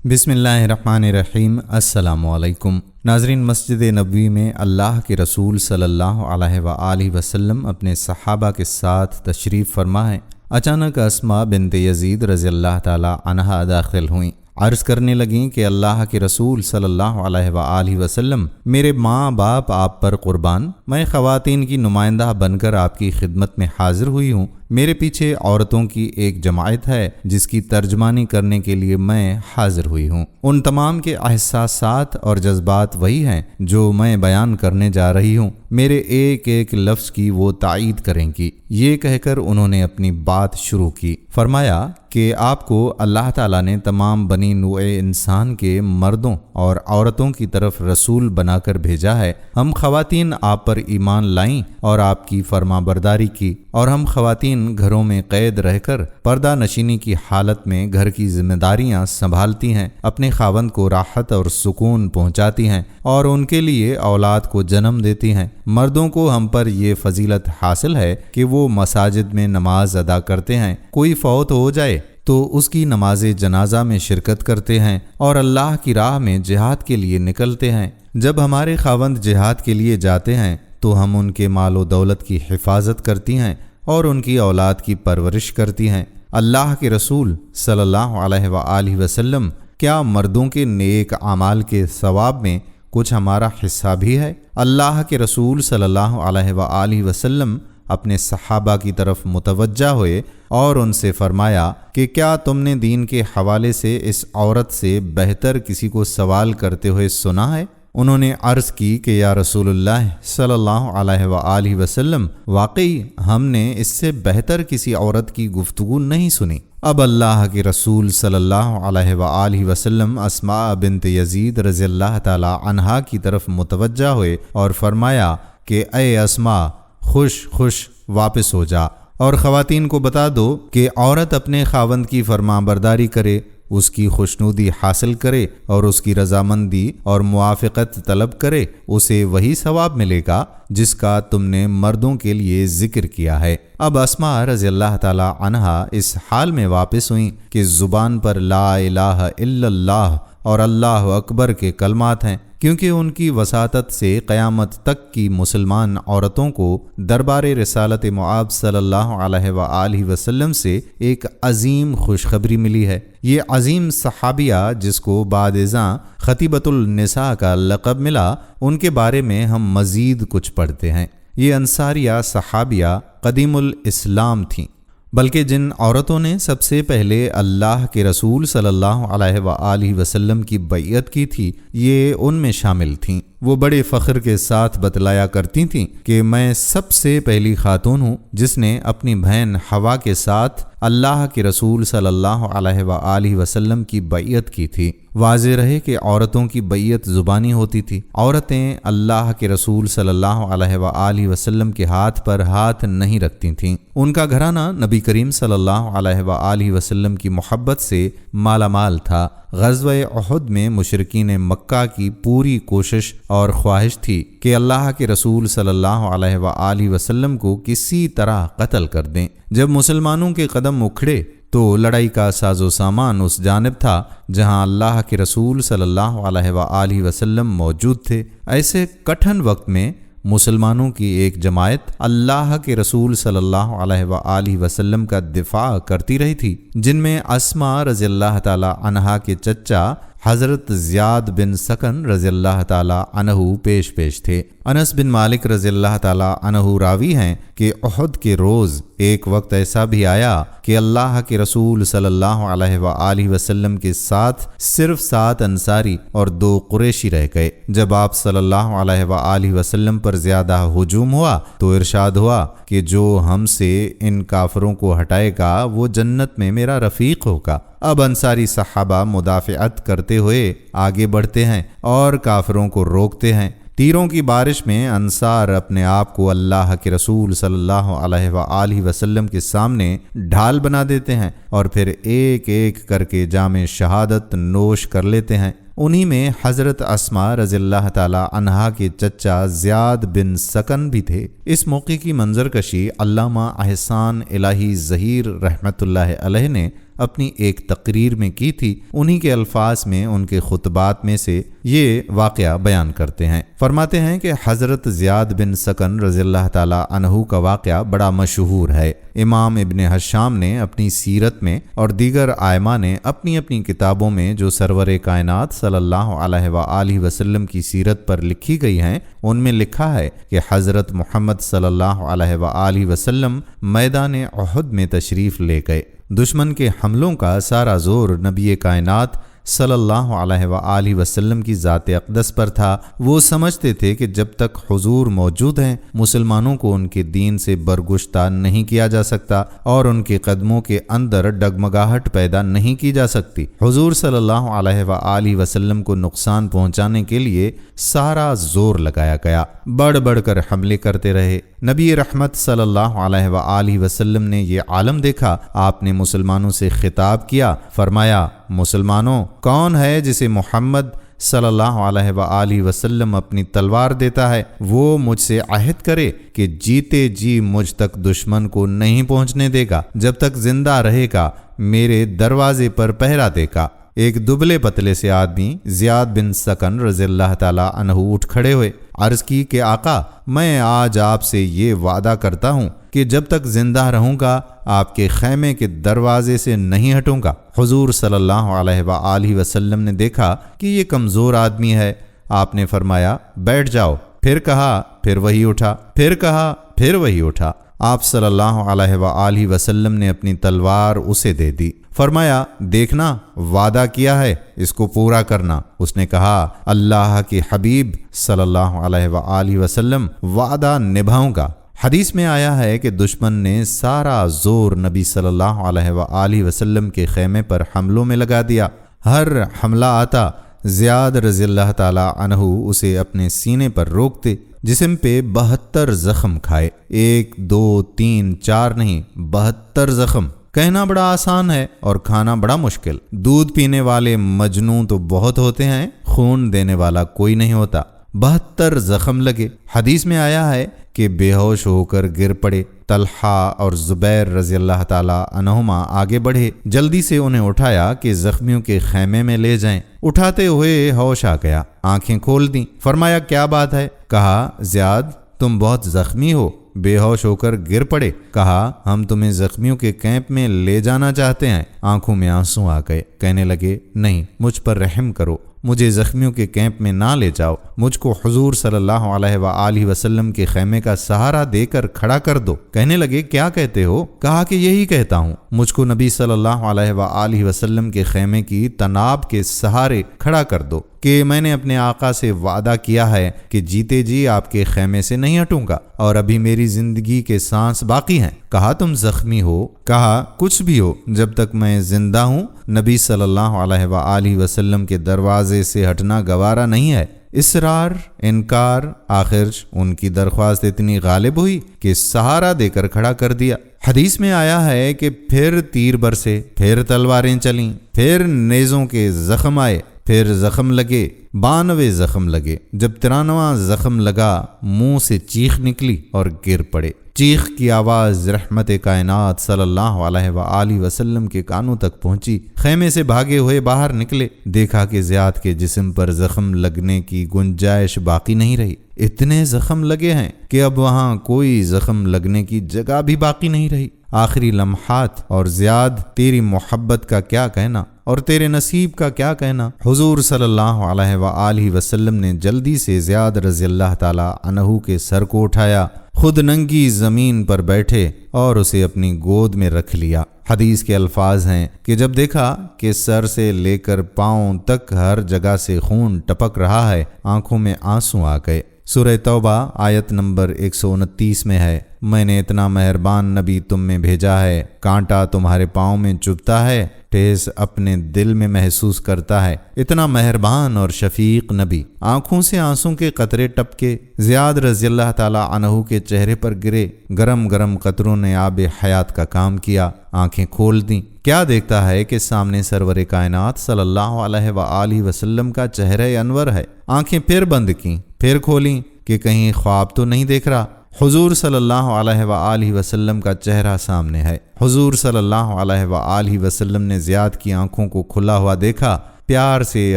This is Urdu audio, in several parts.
بسم اللہ الرحمن الرحیم۔ السلام علیکم ناظرین، مسجد نبوی میں اللہ کے رسول صلی اللہ علیہ وآلہ وسلم اپنے صحابہ کے ساتھ تشریف فرما ہیں۔ اچانک اسماء بنت یزید رضی اللہ تعالی عنہا داخل ہوئیں۔ عرض کرنے لگیں کہ اللہ کے رسول صلی اللہ علیہ وآلہ وسلم، میرے ماں باپ آپ پر قربان، میں خواتین کی نمائندہ بن کر آپ کی خدمت میں حاضر ہوئی ہوں۔ میرے پیچھے عورتوں کی ایک جماعت ہے جس کی ترجمانی کرنے کے لیے میں حاضر ہوئی ہوں۔ ان تمام کے احساسات اور جذبات وہی ہیں جو میں بیان کرنے جا رہی ہوں، میرے ایک ایک لفظ کی وہ تائید کریں گی۔ یہ کہہ کر انہوں نے اپنی بات شروع کی۔ فرمایا کہ آپ کو اللہ تعالیٰ نے تمام بنی نوع انسان کے مردوں اور عورتوں کی طرف رسول بنا کر بھیجا ہے۔ ہم خواتین آپ پر ایمان لائیں اور آپ کی فرما برداری کی، اور ہم خواتین گھروں میں قید رہ کر پردہ نشینی کی حالت میں گھر کی ذمہ داریاں سنبھالتی ہیں، اپنے خاوند کو راحت اور سکون پہنچاتی ہیں اور ان کے لیے اولاد کو جنم دیتی ہیں۔ مردوں کو ہم پر یہ فضیلت حاصل ہے کہ وہ مساجد میں نماز ادا کرتے ہیں، کوئی فوت ہو جائے تو اس کی نماز جنازہ میں شرکت کرتے ہیں اور اللہ کی راہ میں جہاد کے لیے نکلتے ہیں۔ جب ہمارے خاوند جہاد کے لیے جاتے ہیں تو ہم ان کے مال و دولت کی حفاظت کرتی ہیں اور ان کی اولاد کی پرورش کرتی ہیں۔ اللہ کے رسول صلی اللہ علیہ وآلہ وسلم، کیا مردوں کے نیک اعمال کے ثواب میں کچھ ہمارا حصہ بھی ہے؟ اللہ کے رسول صلی اللہ علیہ وآلہ وسلم اپنے صحابہ کی طرف متوجہ ہوئے اور ان سے فرمایا کہ کیا تم نے دین کے حوالے سے اس عورت سے بہتر کسی کو سوال کرتے ہوئے سنا ہے؟ انہوں نے عرض کی کہ یا رسول اللہ صلی اللہ علیہ وآلہ وسلم، واقعی ہم نے اس سے بہتر کسی عورت کی گفتگو نہیں سنی۔ اب اللہ کے رسول صلی اللہ علیہ وآلہ وسلم اسماء بنت یزید رضی اللہ تعالی عنہا کی طرف متوجہ ہوئے اور فرمایا کہ اے اسماء، خوش واپس ہو جا اور خواتین کو بتا دو کہ عورت اپنے خاوند کی فرما برداری کرے، اس کی خوشنودی حاصل کرے اور اس کی رضامندی اور موافقت طلب کرے، اسے وہی ثواب ملے گا جس کا تم نے مردوں کے لیے ذکر کیا ہے۔ اب اسماء رضی اللہ تعالی عنہا اس حال میں واپس ہوئیں کہ زبان پر لا الہ الا اللہ اور اللہ اکبر کے کلمات ہیں، کیونکہ ان کی وساطت سے قیامت تک کی مسلمان عورتوں کو دربار رسالت مآب صلی اللہ علیہ وآلہ وسلم سے ایک عظیم خوشخبری ملی ہے۔ یہ عظیم صحابیہ جس کو بعد ازاں خطیبۃ النساء کا لقب ملا، ان کے بارے میں ہم مزید کچھ پڑھتے ہیں۔ یہ انصاریہ صحابیہ قدیم الاسلام تھیں، بلکہ جن عورتوں نے سب سے پہلے اللہ کے رسول صلی اللہ علیہ وآلہ وسلم کی بیعت کی تھی، یہ ان میں شامل تھیں۔ وہ بڑے فخر کے ساتھ بتلایا کرتی تھیں کہ میں سب سے پہلی خاتون ہوں جس نے اپنی بہن حوا کے ساتھ اللہ کے رسول صلی اللہ علیہ وآلہ وسلم کی بیعت کی تھی۔ واضح رہے کہ عورتوں کی بیعت زبانی ہوتی تھی۔ عورتیں اللہ کے رسول صلی اللہ علیہ وآلہ وسلم کے ہاتھ پر ہاتھ نہیں رکھتی تھیں۔ ان کا گھرانہ نبی کریم صلی اللہ علیہ وآلہ وسلم کی محبت سے مالا مال تھا۔ غزوہ احد میں مشرکین مکہ کی پوری کوشش اور خواہش تھی کہ اللہ کے رسول صلی اللہ علیہ وآلہ وسلم کو کسی طرح قتل کر دیں۔ جب مسلمانوں کے قدم اکھڑے تو لڑائی کا ساز و سامان اس جانب تھا جہاں اللہ کے رسول صلی اللہ علیہ وآلہ وسلم موجود تھے۔ ایسے کٹھن وقت میں مسلمانوں کی ایک جماعت اللہ کے رسول صلی اللہ علیہ وآلہ وسلم کا دفاع کرتی رہی تھی، جن میں اسماء رضی اللہ تعالی عنہا کے چچا حضرت زیاد بن سکن رضی اللہ تعالی عنہ پیش تھے۔ انس بن مالک رضی اللہ تعالی عنہ راوی ہیں کہ احد کے روز ایک وقت ایسا بھی آیا کہ اللہ کے رسول صلی اللہ علیہ وآلہ وسلم کے ساتھ صرف 7 انصاری اور 2 قریشی رہ گئے۔ جب آپ صلی اللہ علیہ وآلہ وسلم پر زیادہ ہجوم ہوا تو ارشاد ہوا کہ جو ہم سے ان کافروں کو ہٹائے گا وہ جنت میں میرا رفیق ہوگا۔ اب انصاری صحابہ مدافعت کرتے ہوئے آگے بڑھتے ہیں اور کافروں کو روکتے ہیں۔ تیروں کی بارش میں انصار اپنے آپ کو اللہ کے رسول صلی اللہ علیہ وآلہ وسلم کے سامنے ڈھال بنا دیتے ہیں اور پھر ایک ایک کر کے جام شہادت نوش کر لیتے ہیں۔ انہی میں حضرت اسماء رضی اللہ تعالی عنہا کے چچا زیاد بن سکن بھی تھے۔ اس موقع کی منظر کشی علامہ احسان الہی ظہیر رحمۃ اللہ علیہ نے اپنی ایک تقریر میں کی تھی، انہی کے الفاظ میں ان کے خطبات میں سے یہ واقعہ بیان کرتے ہیں۔ فرماتے ہیں کہ حضرت زیاد بن سکن رضی اللہ تعالی عنہ کا واقعہ بڑا مشہور ہے۔ امام ابن حشام نے اپنی سیرت میں اور دیگر ائمہ نے اپنی اپنی کتابوں میں جو سرور کائنات صلی اللہ علیہ وآلہ وسلم کی سیرت پر لکھی گئی ہیں، ان میں لکھا ہے کہ حضرت محمد صلی اللہ علیہ وآلہ وسلم میدان احد میں تشریف لے گئے۔ دشمن کے حملوں کا سارا زور نبی کائنات صلی اللہ علیہ وآلہ وسلم کی ذات اقدس پر تھا۔ وہ سمجھتے تھے کہ جب تک حضور موجود ہیں مسلمانوں کو ان کے دین سے برگشتہ نہیں کیا جا سکتا اور ان کے قدموں کے اندر ڈگمگاہٹ پیدا نہیں کی جا سکتی۔ حضور صلی اللہ علیہ وآلہ وسلم کو نقصان پہنچانے کے لیے سارا زور لگایا گیا، بڑھ بڑھ کر حملے کرتے رہے۔ نبی رحمت صلی اللہ علیہ وآلہ وسلم نے یہ عالم دیکھا، آپ نے مسلمانوں سے خطاب کیا، فرمایا مسلمانوں، کون ہے جسے محمد صلی اللہ علیہ وآلہ وسلم اپنی تلوار دیتا ہے؟ وہ مجھ سے عہد کرے کہ جیتے جی مجھ تک دشمن کو نہیں پہنچنے دے گا، جب تک زندہ رہے گا میرے دروازے پر پہرا دے گا۔ ایک دبلے پتلے سے آدمی زیاد بن سکن رضی اللہ تعالی عنہ اٹھ کھڑے ہوئے، عرض کی کہ آقا، میں آج آپ سے یہ وعدہ کرتا ہوں کہ جب تک زندہ رہوں گا آپ کے خیمے کے دروازے سے نہیں ہٹوں گا۔ حضور صلی اللہ علیہ وآلہ وسلم نے دیکھا کہ یہ کمزور آدمی ہے، آپ نے فرمایا بیٹھ جاؤ، پھر کہا پھر وہی اٹھا، پھر کہا پھر وہی اٹھا۔ آپ صلی اللہ علیہ وآلہ وسلم نے اپنی تلوار اسے دے دی، فرمایا دیکھنا وعدہ کیا ہے اس کو پورا کرنا۔ اس نے کہا اللہ کے حبیب صلی اللہ علیہ وآلہ وسلم وعدہ نبھاؤں گا۔ حدیث میں آیا ہے کہ دشمن نے سارا زور نبی صلی اللہ علیہ وآلہ وسلم کے خیمے پر حملوں میں لگا دیا۔ ہر حملہ آتا زیاد رضی اللہ تعالی عنہ اسے اپنے سینے پر روکتے، جسم پہ 72 زخم کھائے، 1 2 3 4 نہیں، 72 زخم۔ کہنا بڑا آسان ہے اور کھانا بڑا مشکل۔ دودھ پینے والے مجنوں تو بہت ہوتے ہیں، خون دینے والا کوئی نہیں ہوتا۔ 72 زخم لگے۔ حدیث میں آیا ہے کہ بے ہوش ہو کر گر پڑے۔ طلحہ اور زبیر رضی اللہ تعالی عنہما آگے بڑھے، جلدی سے انہیں اٹھایا کہ زخمیوں کے خیمے میں لے جائیں۔ اٹھاتے ہوئے ہوش آ گیا، آنکھیں کھول دیں، فرمایا کیا بات ہے؟ کہا زیاد تم بہت زخمی ہو، بے ہوش ہو کر گر پڑے۔ کہا ہم تمہیں زخمیوں کے کیمپ میں لے جانا چاہتے ہیں۔ آنکھوں میں آنسو آ گئے، کہنے لگے نہیں، مجھ پر رحم کرو، مجھے زخمیوں کے کیمپ میں نہ لے جاؤ، مجھ کو حضور صلی اللہ علیہ وآلہ وسلم کے خیمے کا سہارا دے کر کھڑا کر دو۔ کہنے لگے کیا کہتے ہو؟ کہا کہ یہی کہتا ہوں، مجھ کو نبی صلی اللہ علیہ وآلہ وسلم کے خیمے کی تناب کے سہارے کھڑا کر دو کہ میں نے اپنے آقا سے وعدہ کیا ہے کہ جیتے جی آپ کے خیمے سے نہیں ہٹوں گا، اور ابھی میری زندگی کے سانس باقی ہیں۔ کہا تم زخمی ہو؟ کہا کچھ بھی ہو، جب تک میں زندہ ہوں نبی صلی اللہ علیہ وآلہ وسلم کے دروازے سے ہٹنا گوارا نہیں ہے۔ اصرار، انکار، آخر ان کی درخواست اتنی غالب ہوئی کہ سہارا دے کر کھڑا کر دیا۔ حدیث میں آیا ہے کہ پھر تیر برسے، پھر تلواریں چلیں، پھر نیزوں کے زخم آئے، پھر زخم لگے، 92 زخم لگے۔ جب 93واں زخم لگا منہ سے چیخ نکلی اور گر پڑے۔ چیخ کی آواز رحمت کائنات صلی اللہ علیہ وآلہ وسلم کے کانوں تک پہنچی۔ خیمے سے بھاگے ہوئے باہر نکلے، دیکھا کہ زیاد کے جسم پر زخم لگنے کی گنجائش باقی نہیں رہی۔ اتنے زخم لگے ہیں کہ اب وہاں کوئی زخم لگنے کی جگہ بھی باقی نہیں رہی۔ آخری لمحات، اور زیاد تیری محبت کا کیا کہنا اور تیرے نصیب کا کیا کہنا۔ حضور صلی اللہ علیہ وآلہ وسلم نے جلدی سے زیاد رضی اللہ تعالی عنہ کے سر کو اٹھایا، خود ننگی زمین پر بیٹھے اور اسے اپنی گود میں رکھ لیا۔ حدیث کے الفاظ ہیں کہ جب دیکھا کہ سر سے لے کر پاؤں تک ہر جگہ سے خون ٹپک رہا ہے، آنکھوں میں آنسو آ گئے۔ سورہ توبہ آیت نمبر 129 میں ہے، میں نے اتنا مہربان نبی تم میں بھیجا ہے، کانٹا تمہارے پاؤں میں چبھتا ہے، ٹھیس اپنے دل میں محسوس کرتا ہے۔ اتنا مہربان اور شفیق نبی۔ آنکھوں سے آنسوں کے قطرے ٹپکے، زیاد رضی اللہ تعالی عنہ کے چہرے پر گرے، گرم گرم قطروں نے آب حیات کا کام کیا۔ آنکھیں کھول دیں، کیا دیکھتا ہے کہ سامنے سرور کائنات صلی اللہ علیہ وآلہ وسلم کا چہرہ انور ہے۔ آنکھیں پھر بند کیں، پھر کھولیں کہ کہیں خواب تو نہیں دیکھ رہا۔ حضور صلی اللہ علیہ وآلہ وسلم کا چہرہ سامنے ہے۔ حضور صلی اللہ علیہ وآلہ وسلم نے زیاد کی آنکھوں کو کھلا ہوا دیکھا، پیار سے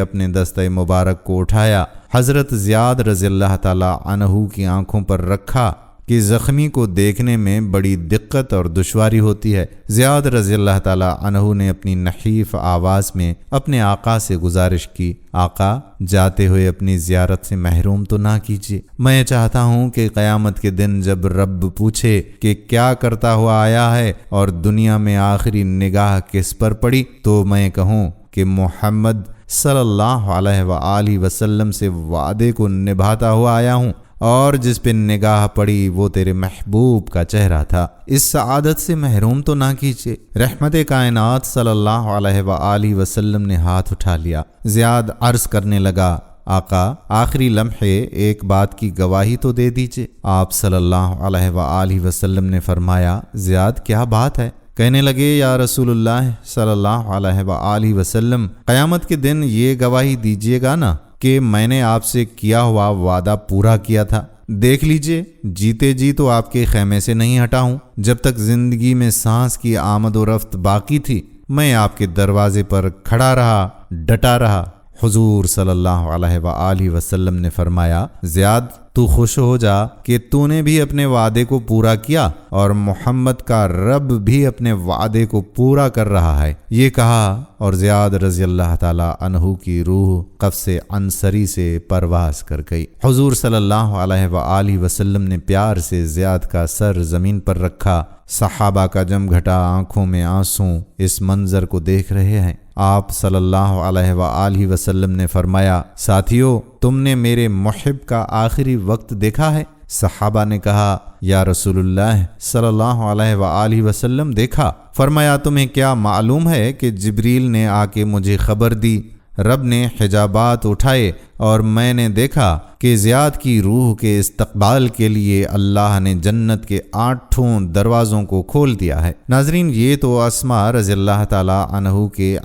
اپنے دستہ مبارک کو اٹھایا، حضرت زیاد رضی اللہ تعالی عنہ کی آنکھوں پر رکھا کہ زخمی کو دیکھنے میں بڑی دقت اور دشواری ہوتی ہے۔ زیاد رضی اللہ تعالی عنہ نے اپنی نحیف آواز میں اپنے آقا سے گزارش کی، آقا جاتے ہوئے اپنی زیارت سے محروم تو نہ کیجیے۔ میں چاہتا ہوں کہ قیامت کے دن جب رب پوچھے کہ کیا کرتا ہوا آیا ہے اور دنیا میں آخری نگاہ کس پر پڑی، تو میں کہوں کہ محمد صلی اللہ علیہ وآلہ وسلم سے وعدے کو نبھاتا ہوا آیا ہوں، اور جس پہ نگاہ پڑی وہ تیرے محبوب کا چہرہ تھا۔ اس سعادت سے محروم تو نہ کیجیے۔ رحمت کائنات صلی اللہ علیہ وآلہ وسلم نے ہاتھ اٹھا لیا۔ زیاد عرض کرنے لگا، آقا آخری لمحے ایک بات کی گواہی تو دے دیجیے۔ آپ صلی اللہ علیہ وآلہ وسلم نے فرمایا، زیاد کیا بات ہے؟ کہنے لگے، یا رسول اللہ صلی اللہ علیہ وآلہ وسلم، قیامت کے دن یہ گواہی دیجیے گا نا کہ میں نے آپ سے کیا ہوا وعدہ پورا کیا تھا۔ دیکھ لیجئے، جیتے جی تو آپ کے خیمے سے نہیں ہٹا ہوں۔ جب تک زندگی میں سانس کی آمد و رفت باقی تھی، میں آپ کے دروازے پر کھڑا رہا، ڈٹا رہا۔ حضور صلی اللہ علیہ وآلہ وسلم نے فرمایا، زیاد تو خوش ہو جا کہ تو نے بھی اپنے وعدے کو پورا کیا، اور محمد کا رب بھی اپنے وعدے کو پورا کر رہا ہے۔ یہ کہا اور زیاد رضی اللہ تعالی عنہ کی روح قفس عنصری سے پرواز کر گئی۔ حضور صلی اللہ علیہ وآلہ وسلم نے پیار سے زیاد کا سر زمین پر رکھا۔ صحابہ کا جمگھٹا آنکھوں میں آنسو اس منظر کو دیکھ رہے ہیں۔ آپ صلی اللہ علیہ وآلہ وسلم نے فرمایا، ساتھیو تم نے میرے محب کا آخری وقت دیکھا ہے؟ صحابہ نے کہا، یا رسول اللہ صلی اللہ علیہ وآلہ وسلم دیکھا۔ فرمایا، تمہیں کیا معلوم ہے کہ جبریل نے آ کے مجھے خبر دی، رب نے حجابات اٹھائے اور میں نے دیکھا کہ زیاد کی روح کے استقبال کے لیے اللہ نے جنت کے 8 دروازوں کو کھول دیا ہے۔ ناظرین، یہ تو اسماء رضی اللہ تعالی عنہ کے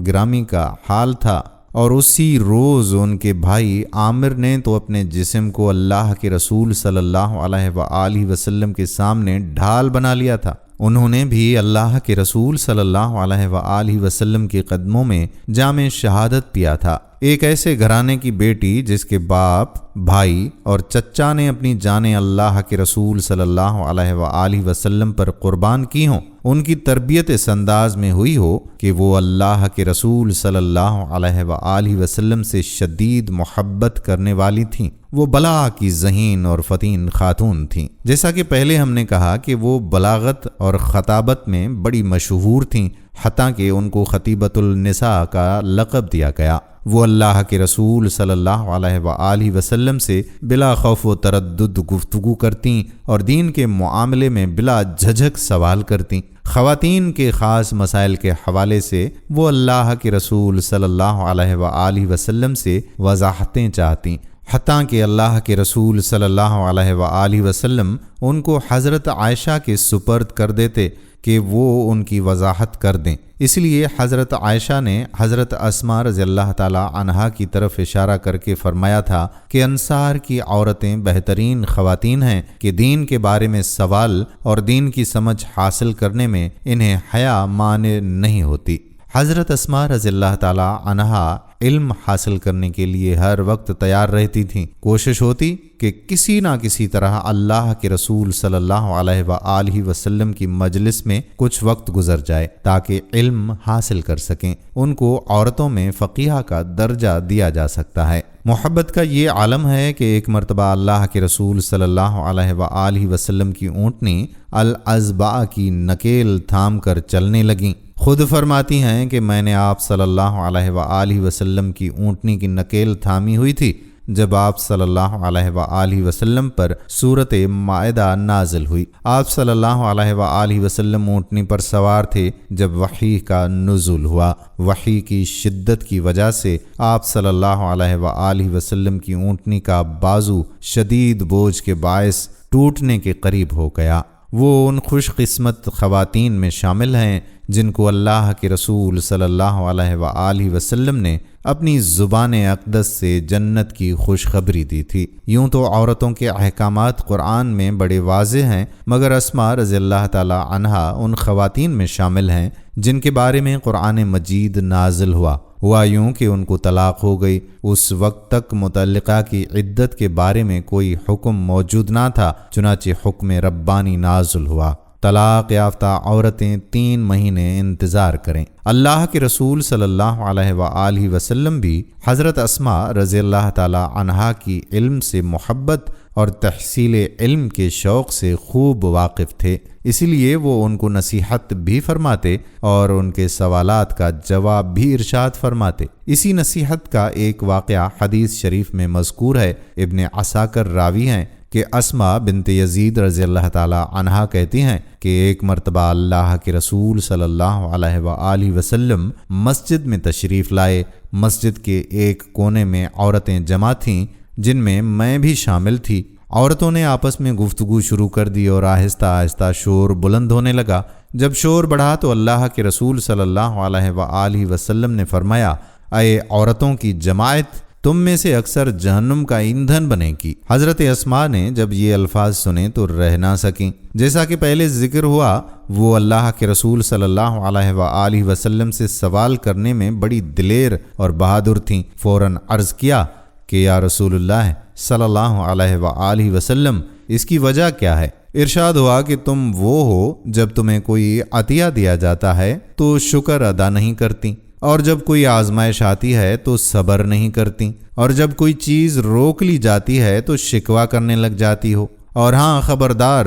گرامی کا حال تھا، اور اسی روز ان کے بھائی عامر نے تو اپنے جسم کو اللہ کے رسول صلی اللہ علیہ وآلہ وسلم کے سامنے ڈھال بنا لیا تھا۔ انہوں نے بھی اللہ کے رسول صلی اللہ علیہ وآلہ وسلم کے قدموں میں جام شہادت پیا تھا۔ ایک ایسے گھرانے کی بیٹی جس کے باپ، بھائی اور چچا نے اپنی جانیں اللہ کے رسول صلی اللہ علیہ وآلہ وسلم پر قربان کی ہوں، ان کی تربیت اس انداز میں ہوئی ہو کہ وہ اللہ کے رسول صلی اللہ علیہ وآلہ وسلم سے شدید محبت کرنے والی تھیں۔ وہ بلا کی ذہین اور فتین خاتون تھیں۔ جیسا کہ پہلے ہم نے کہا کہ وہ بلاغت اور خطابت میں بڑی مشہور تھیں، حتیٰ کہ ان کو خطیبۃ النساء کا لقب دیا گیا۔ وہ اللہ کے رسول صلی اللہ علیہ وآلہ وسلم سے بلا خوف و تردد گفتگو کرتیں اور دین کے معاملے میں بلا جھجھک سوال کرتیں۔ خواتین کے خاص مسائل کے حوالے سے وہ اللہ کے رسول صلی اللہ علیہ وآلہ وسلم سے وضاحتیں چاہتیں، حتیٰ کہ اللہ کے رسول صلی اللہ علیہ وآلہ وسلم ان کو حضرت عائشہ کے سپرد کر دیتے کہ وہ ان کی وضاحت کر دیں۔ اس لیے حضرت عائشہ نے حضرت اسماء رضی اللہ تعالی عنہا کی طرف اشارہ کر کے فرمایا تھا کہ انصار کی عورتیں بہترین خواتین ہیں کہ دین کے بارے میں سوال اور دین کی سمجھ حاصل کرنے میں انہیں حیا مانع نہیں ہوتی۔ حضرت اسماء رضی اللہ تعالی عنہا علم حاصل کرنے کے لیے ہر وقت تیار رہتی تھیں۔ کوشش ہوتی کہ کسی نہ کسی طرح اللہ کے رسول صلی اللہ علیہ وآلہ وسلم کی مجلس میں کچھ وقت گزر جائے تاکہ علم حاصل کر سکیں۔ ان کو عورتوں میں فقیہ کا درجہ دیا جا سکتا ہے۔ محبت کا یہ عالم ہے کہ ایک مرتبہ اللہ کے رسول صلی اللہ علیہ وآلہ وسلم کی اونٹنی الازبع کی نکیل تھام کر چلنے لگیں۔ خود فرماتی ہیں کہ میں نے آپ صلی اللہ علیہ وآلہ وسلم کی اونٹنی کی نکیل تھامی ہوئی تھی جب آپ صلی اللہ علیہ وآلہ وسلم پر سورۃ مائدہ نازل ہوئی۔ آپ صلی اللہ علیہ وآلہ وسلم اونٹنی پر سوار تھے جب وحی کا نزول ہوا۔ وحی کی شدت کی وجہ سے آپ صلی اللہ علیہ وآلہ وسلم کی اونٹنی کا بازو شدید بوجھ کے باعث ٹوٹنے کے قریب ہو گیا۔ وہ ان خوش قسمت خواتین میں شامل ہیں جن کو اللہ کے رسول صلی اللہ علیہ وآلہ وسلم نے اپنی زبان اقدس سے جنت کی خوشخبری دی تھی۔ یوں تو عورتوں کے احکامات قرآن میں بڑے واضح ہیں، مگر اسماء رضی اللہ تعالی عنہا ان خواتین میں شامل ہیں جن کے بارے میں قرآن مجید نازل ہوا یوں کہ ان کو طلاق ہو گئی۔ اس وقت تک متعلقہ کی عدت کے بارے میں کوئی حکم موجود نہ تھا، چنانچہ حکم ربانی نازل ہوا، طلاق یافتہ عورتیں 3 مہینے انتظار کریں۔ اللہ کے رسول صلی اللہ علیہ وآلہ وسلم بھی حضرت اسماء رضی اللہ تعالی عنہا کی علم سے محبت اور تحصیل علم کے شوق سے خوب واقف تھے، اسی لیے وہ ان کو نصیحت بھی فرماتے اور ان کے سوالات کا جواب بھی ارشاد فرماتے۔ اسی نصیحت کا ایک واقعہ حدیث شریف میں مذکور ہے۔ ابن عساکر راوی ہیں کہ اسماء بنت یزید رضی اللہ تعالی عنہا کہتی ہیں کہ ایک مرتبہ اللہ کے رسول صلی اللہ علیہ وآلہ وسلم مسجد میں تشریف لائے۔ مسجد کے ایک کونے میں عورتیں جمع تھیں جن میں میں بھی شامل تھی۔ عورتوں نے آپس میں گفتگو شروع کر دی اور آہستہ آہستہ شور بلند ہونے لگا۔ جب شور بڑھا تو اللہ کے رسول صلی اللہ علیہ وآلہ وسلم نے فرمایا، اے عورتوں کی جماعت، تم میں سے اکثر جہنم کا ایندھن بنے گی۔ حضرت اسماء نے جب یہ الفاظ سنے تو رہ نہ سکیں۔ جیسا کہ پہلے ذکر ہوا، وہ اللہ کے رسول صلی اللہ علیہ وآلہ وسلم سے سوال کرنے میں بڑی دلیر اور بہادر تھیں۔ فوراً عرض کیا کہ یا رسول اللہ صلی اللہ علیہ وآلہ وسلم، اس کی وجہ کیا ہے؟ ارشاد ہوا کہ تم وہ ہو جب تمہیں کوئی عطیہ دیا جاتا ہے تو شکر ادا نہیں کرتی، اور جب کوئی آزمائش آتی ہے تو صبر نہیں کرتی، اور جب کوئی چیز روک لی جاتی ہے تو شکوہ کرنے لگ جاتی ہو، اور ہاں خبردار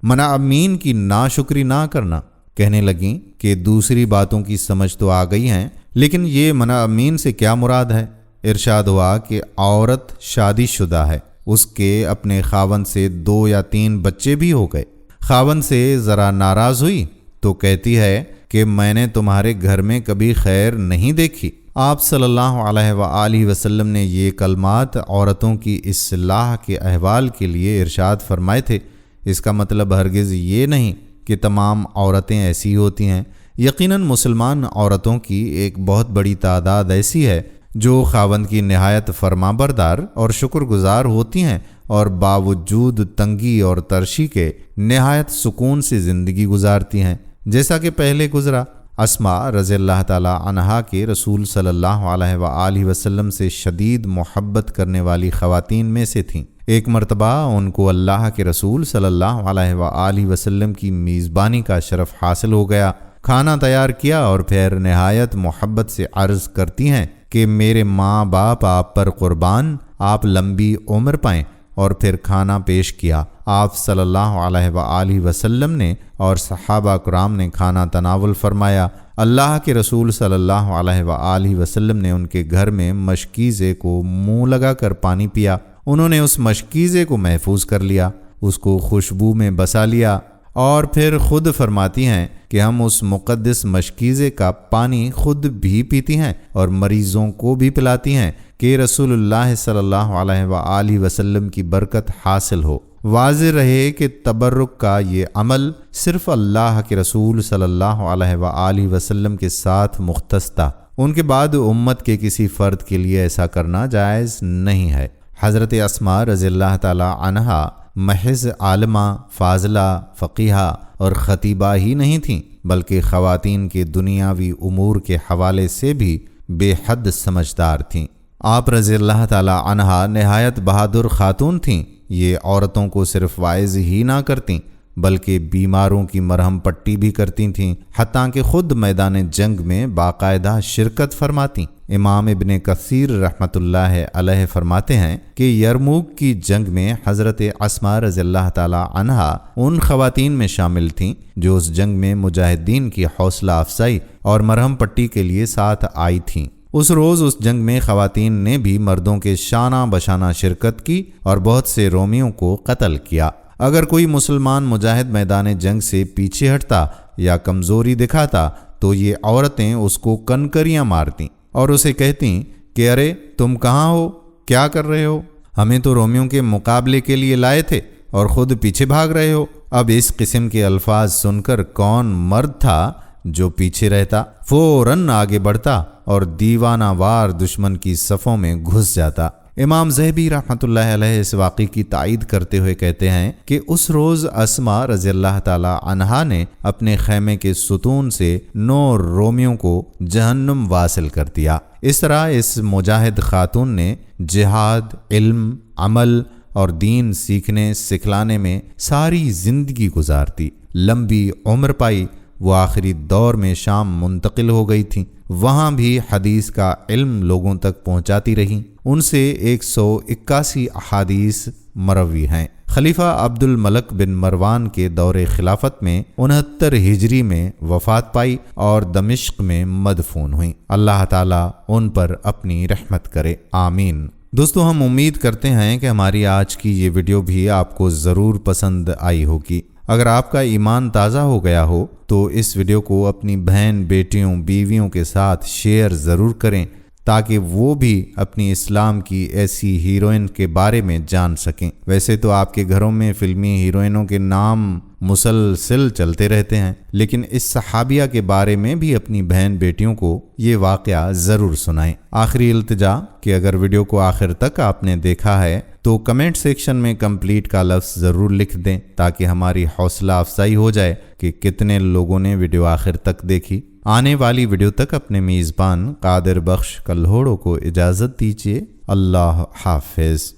منعمین کی ناشکری نہ کرنا۔ کہنے لگیں کہ دوسری باتوں کی سمجھ تو آ گئی ہیں، لیکن یہ منعمین سے کیا مراد ہے؟ ارشاد ہوا کہ عورت شادی شدہ ہے، اس کے اپنے خاوند سے 2 یا 3 بچے بھی ہو گئے، خاوند سے ذرا ناراض ہوئی تو کہتی ہے کہ میں نے تمہارے گھر میں کبھی خیر نہیں دیکھی۔ آپ صلی اللہ علیہ وآلہ وسلم نے یہ کلمات عورتوں کی اصلاح کے احوال کے لیے ارشاد فرمائے تھے۔ اس کا مطلب ہرگز یہ نہیں کہ تمام عورتیں ایسی ہوتی ہیں۔ یقیناً مسلمان عورتوں کی ایک بہت بڑی تعداد ایسی ہے جو خاوند کی نہایت فرما بردار اور شکر گزار ہوتی ہیں اور باوجود تنگی اور ترشی کے نہایت سکون سے زندگی گزارتی ہیں۔ جیسا کہ پہلے گزرا، اسماء رضی اللہ تعالی عنہا کے رسول صلی اللہ علیہ وآلہ وسلم سے شدید محبت کرنے والی خواتین میں سے تھیں۔ ایک مرتبہ ان کو اللہ کے رسول صلی اللہ علیہ وآلہ وسلم کی میزبانی کا شرف حاصل ہو گیا۔ کھانا تیار کیا اور پھر نہایت محبت سے عرض کرتی ہیں کہ میرے ماں باپ آپ پر قربان، آپ لمبی عمر پائیں، اور پھر کھانا پیش کیا۔ آپ صلی اللہ علیہ وآلہ وسلم نے اور صحابہ کرام نے کھانا تناول فرمایا۔ اللہ کے رسول صلی اللہ علیہ وآلہ وسلم نے ان کے گھر میں مشکیزے کو منہ لگا کر پانی پیا۔ انہوں نے اس مشکیزے کو محفوظ کر لیا، اس کو خوشبو میں بسا لیا، اور پھر خود فرماتی ہیں کہ ہم اس مقدس مشکیزے کا پانی خود بھی پیتی ہیں اور مریضوں کو بھی پلاتی ہیں کہ رسول اللہ صلی اللہ علیہ وآلہ وسلم کی برکت حاصل ہو۔ واضح رہے کہ تبرک کا یہ عمل صرف اللہ کے رسول صلی اللہ علیہ وآلہ وسلم کے ساتھ مختص تھا، ان کے بعد امت کے کسی فرد کے لیے ایسا کرنا جائز نہیں ہے۔ حضرت اسماء رضی اللہ تعالی عنہا محض عالمہ، فاضلہ، فقیہہ اور خطیبہ ہی نہیں تھیں، بلکہ خواتین کے دنیاوی امور کے حوالے سے بھی بے حد سمجھدار تھیں۔ آپ رضی اللہ تعالی عنہا نہایت بہادر خاتون تھیں۔ یہ عورتوں کو صرف واعظ ہی نہ کرتیں بلکہ بیماروں کی مرہم پٹی بھی کرتی تھیں، حتیٰ کہ خود میدان جنگ میں باقاعدہ شرکت فرماتیں۔ امام ابن کثیر رحمۃ اللہ علیہ فرماتے ہیں کہ یرموک کی جنگ میں حضرت اسماء رضی اللہ تعالی عنہا ان خواتین میں شامل تھیں جو اس جنگ میں مجاہدین کی حوصلہ افزائی اور مرہم پٹی کے لیے ساتھ آئی تھیں۔ اس روز اس جنگ میں خواتین نے بھی مردوں کے شانہ بشانہ شرکت کی اور بہت سے رومیوں کو قتل کیا۔ اگر کوئی مسلمان مجاہد میدان جنگ سے پیچھے ہٹتا یا کمزوری دکھاتا تو یہ عورتیں اس کو کنکریاں مارتیں اور اسے کہتیں کہ ارے تم کہاں ہو، کیا کر رہے ہو؟ ہمیں تو رومیوں کے مقابلے کے لیے لائے تھے اور خود پیچھے بھاگ رہے ہو۔ اب اس قسم کے الفاظ سن کر کون مرد تھا جو پیچھے رہتا فوراً آگے بڑھتا اور دیوانہ وار دشمن کی صفوں میں گھس جاتا۔ امام ذہبی رحمۃ اللہ علیہ اس واقعے کی تائید کرتے ہوئے کہتے ہیں کہ اس روز اسما رضی اللہ تعالی عنہا نے اپنے خیمے کے ستون سے 9 رومیوں کو جہنم واصل کر دیا۔ اس طرح اس مجاہد خاتون نے جہاد، علم، عمل اور دین سیکھنے سکھلانے میں ساری زندگی گزار دی، لمبی عمر پائی۔ وہ آخری دور میں شام منتقل ہو گئی تھیں، وہاں بھی حدیث کا علم لوگوں تک پہنچاتی رہیں۔ ان سے 181 احادیث مروی ہیں۔ خلیفہ عبد الملک بن مروان کے دور خلافت میں 69 ہجری میں وفات پائی اور دمشق میں مدفون ہوئیں۔ اللہ تعالیٰ ان پر اپنی رحمت کرے، آمین۔ دوستو، ہم امید کرتے ہیں کہ ہماری آج کی یہ ویڈیو بھی آپ کو ضرور پسند آئی ہوگی۔ اگر آپ کا ایمان تازہ ہو گیا ہو تو اس ویڈیو کو اپنی بہن، بیٹیوں، بیویوں کے ساتھ شیئر ضرور کریں تاکہ وہ بھی اپنی اسلام کی ایسی ہیروئن کے بارے میں جان سکیں۔ ویسے تو آپ کے گھروں میں فلمی ہیروئنوں کے نام مسلسل چلتے رہتے ہیں، لیکن اس صحابیہ کے بارے میں بھی اپنی بہن بیٹیوں کو یہ واقعہ ضرور سنائیں۔ آخری التجا کہ اگر ویڈیو کو آخر تک آپ نے دیکھا ہے تو کمنٹ سیکشن میں کمپلیٹ کا لفظ ضرور لکھ دیں تاکہ ہماری حوصلہ افزائی ہو جائے کہ کتنے لوگوں نے ویڈیو آخر تک دیکھی۔ آنے والی ویڈیو تک اپنے میزبان قادر بخش کلہوڑوں کو اجازت دیجیے۔ اللہ حافظ۔